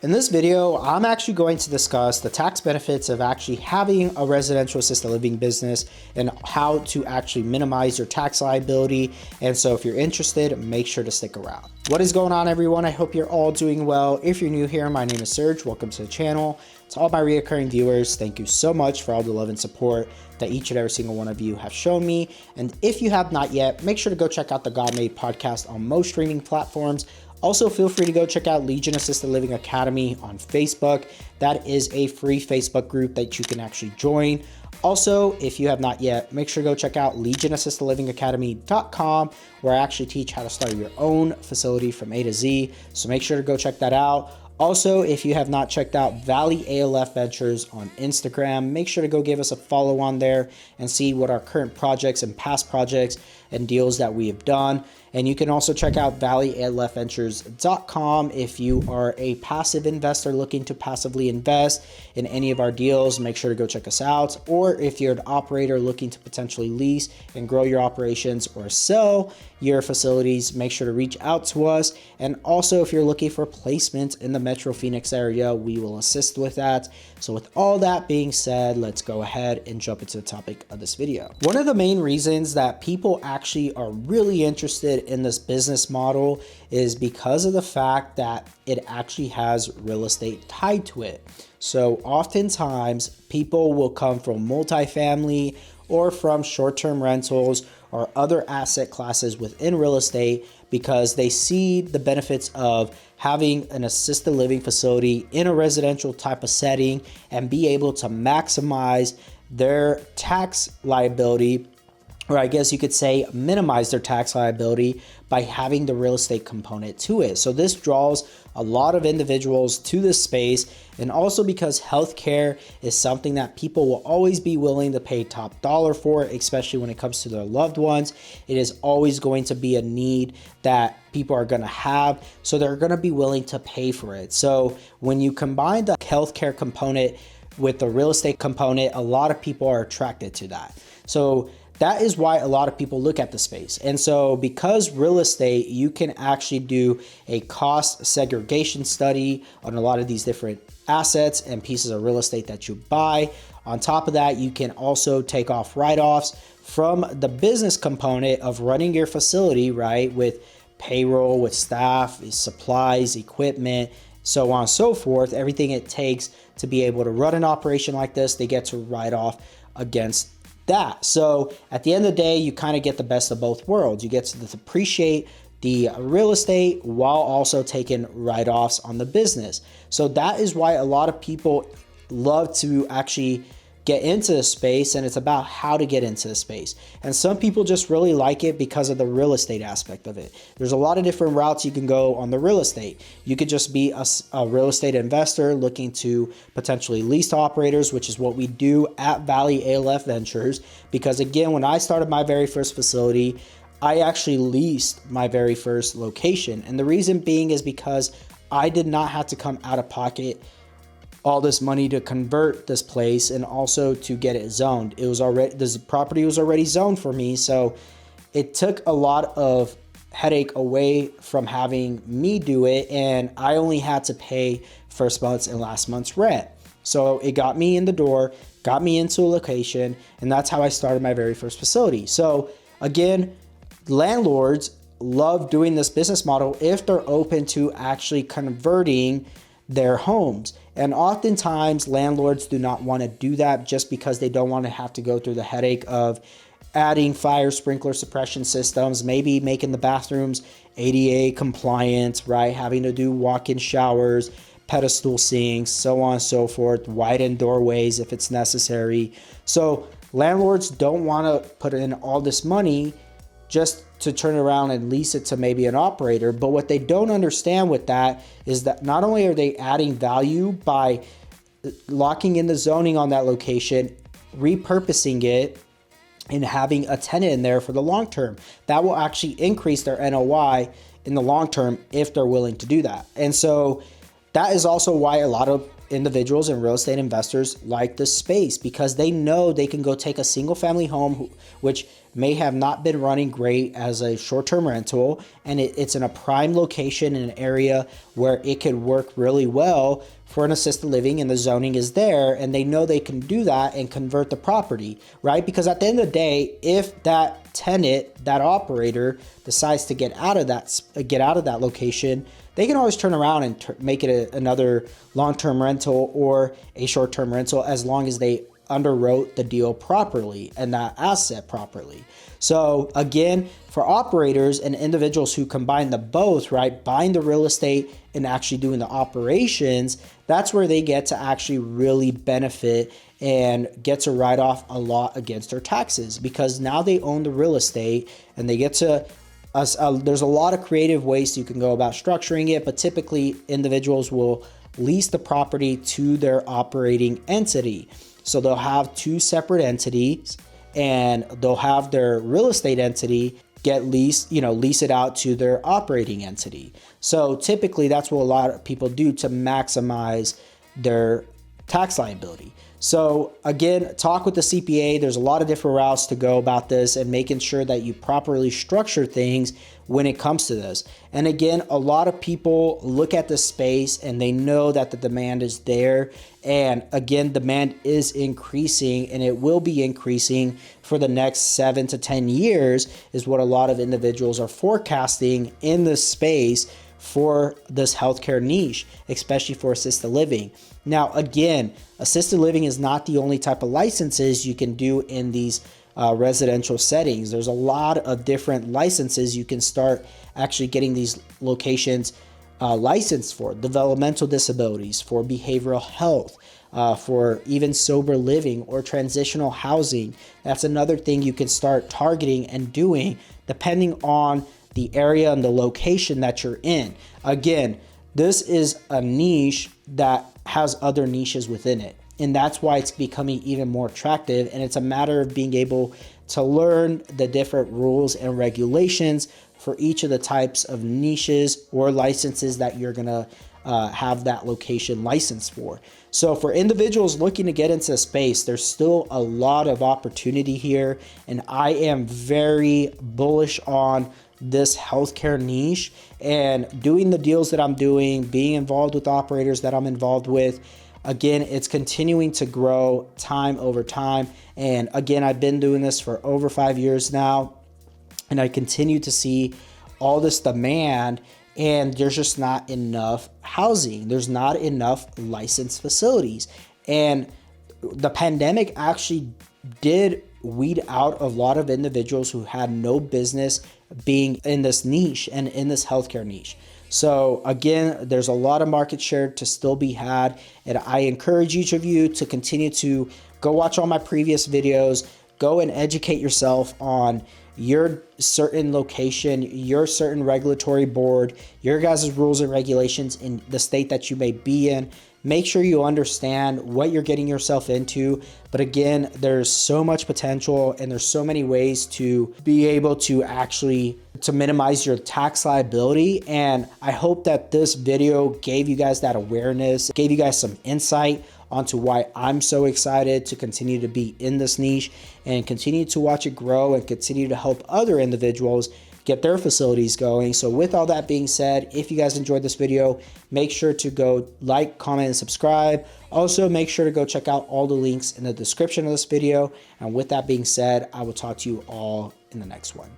In this video, I'm actually going to discuss the tax benefits of actually having a residential assisted living business and how to actually minimize your tax liability. And so if you're interested, make sure to stick around. What is going on, everyone? I hope you're all doing well. If you're new here, my name is Serge. Welcome to the channel. To all my reoccurring viewers, thank you so much for all the love and support that each and every single one of you have shown me. And if you have not yet, make sure to go check out the God Made podcast on most streaming platforms. Also, feel free to go check out Legion Assisted Living Academy on Facebook. That is a free Facebook group that you can actually join. Also, if you have not yet, make sure to go check out legionassistedlivingacademy.com, where I actually teach how to start your own facility from A to Z. So make sure to go check that out. Also, if you have not checked out Valley ALF Ventures on Instagram, make sure to go give us a follow on there and see what our current projects and past projects and deals that we have done. And you can also check out valleyalfventures.com if you are a passive investor looking to passively invest in any of our deals. Make sure to go check us out. Or if you're an operator looking to potentially lease and grow your operations or sell your facilities, make sure to reach out to us. And also, if you're looking for placement in the Metro Phoenix area, we will assist with that. So with all that being said, let's go ahead and jump into the topic of this video. One of the main reasons that people actually are really interested in this business model is because of the fact that it actually has real estate tied to it. So oftentimes people will come from multifamily or from short-term rentals or other asset classes within real estate because they see the benefits of having an assisted living facility in a residential type of setting and be able to maximize their tax liability, or I guess you could say minimize their tax liability by having the real estate component to it. So this draws a lot of individuals to this space, and also because healthcare is something that people will always be willing to pay top dollar for, especially when it comes to their loved ones. It is always going to be a need that people are going to have, so they're going to be willing to pay for it. So when you combine the healthcare component with the real estate component, a lot of people are attracted to that. So that is why a lot of people look at the space. And so because real estate, you can actually do a cost segregation study on a lot of these different assets and pieces of real estate that you buy. On top of that, you can also take off write-offs from the business component of running your facility, right? With payroll, with staff, supplies, equipment, so on and so forth. Everything it takes to be able to run an operation like this, they get to write off against that. So at the end of the day, you kind of get the best of both worlds. You get to depreciate the real estate while also taking write-offs on the business. So that is why a lot of people love to actually get into the space, and it's about how to get into the space. And some people just really like it because of the real estate aspect of it. There's a lot of different routes you can go on the real estate. You could just be a real estate investor looking to potentially lease to operators, which is what we do at Valley ALF Ventures. Because again, when I started my very first facility, I actually leased my very first location. And the reason being is because I did not have to come out of pocket all this money to convert this place and also to get it zoned. It was already, this property was already zoned for me. So it took a lot of headache away from having me do it. And I only had to pay first month's and last month's rent. So it got me in the door, got me into a location, and that's how I started my very first facility. So again, landlords love doing this business model if they're open to actually converting their homes. And oftentimes landlords do not want to do that just because they don't want to have to go through the headache of adding fire sprinkler suppression systems, maybe making the bathrooms ADA compliant, right? Having to do walk-in showers, pedestal sinks, so on and so forth, widen doorways if it's necessary. So landlords don't want to put in all this money just to turn around and lease it to maybe an operator. But what they don't understand with that is that not only are they adding value by locking in the zoning on that location, repurposing it, and having a tenant in there for the long term, that will actually increase their NOI in the long term if they're willing to do that. And so that is also why a lot of individuals and real estate investors like this space, because they know they can go take a single family home, which may have not been running great as a short-term rental, and it's in a prime location in an area where it could work really well for an assisted living, and the zoning is there, and they know they can do that and convert the property, right? Because at the end of the day, if that tenant, that operator decides to get out of that location, they can always turn around and make it another long-term rental or a short-term rental, as long as they underwrote the deal properly and that asset properly. So again, for operators and individuals who combine the both, right, buying the real estate and actually doing the operations, that's where they get to actually really benefit and get to write off a lot against their taxes, because now they own the real estate and they get to there's a lot of creative ways you can go about structuring it, but typically individuals will lease the property to their operating entity. So they'll have two separate entities, and they'll have their real estate entity lease it out to their operating entity. So typically that's what a lot of people do to maximize their tax liability. So again, talk with the CPA. There's a lot of different routes to go about this, and making sure that you properly structure things when it comes to this. And again, a lot of people look at the space and they know that the demand is there. And again, demand is increasing, and it will be increasing for the next 7 to 10 years is what a lot of individuals are forecasting in this space for this healthcare niche, especially for assisted living. Now, again, assisted living is not the only type of licenses you can do in these residential settings. There's a lot of different licenses you can start actually getting these locations licensed for: developmental disabilities, for behavioral health, for even sober living or transitional housing. That's another thing you can start targeting and doing depending on the area and the location that you're in. Again, this is a niche that has other niches within it, and that's why it's becoming even more attractive. And it's a matter of being able to learn the different rules and regulations for each of the types of niches or licenses that you're gonna have that location licensed for. So for individuals looking to get into space, there's still a lot of opportunity here, and I am very bullish on this healthcare niche and doing the deals that I'm doing, being involved with operators that I'm involved with. Again, it's continuing to grow time over time. And again, I've been doing this for over 5 years now, and I continue to see all this demand, and there's just not enough housing. There's not enough licensed facilities. And the pandemic actually did weed out a lot of individuals who had no business being in this niche and in this healthcare niche. So again, there's a lot of market share to still be had, and I encourage each of you to continue to go watch all my previous videos, go and educate yourself on your certain location, your certain regulatory board, your guys' rules and regulations in the state that you may be in. Make sure you understand what you're getting yourself into. But again, there's so much potential, and there's so many ways to be able to actually to minimize your tax liability. And I hope that this video gave you guys that awareness, gave you guys some insight onto why I'm so excited to continue to be in this niche and continue to watch it grow and continue to help other individuals get their facilities going. So with all that being said, if you guys enjoyed this video, make sure to go like, comment, and subscribe. Also, make sure to go check out all the links in the description of this video. And with that being said, I will talk to you all in the next one.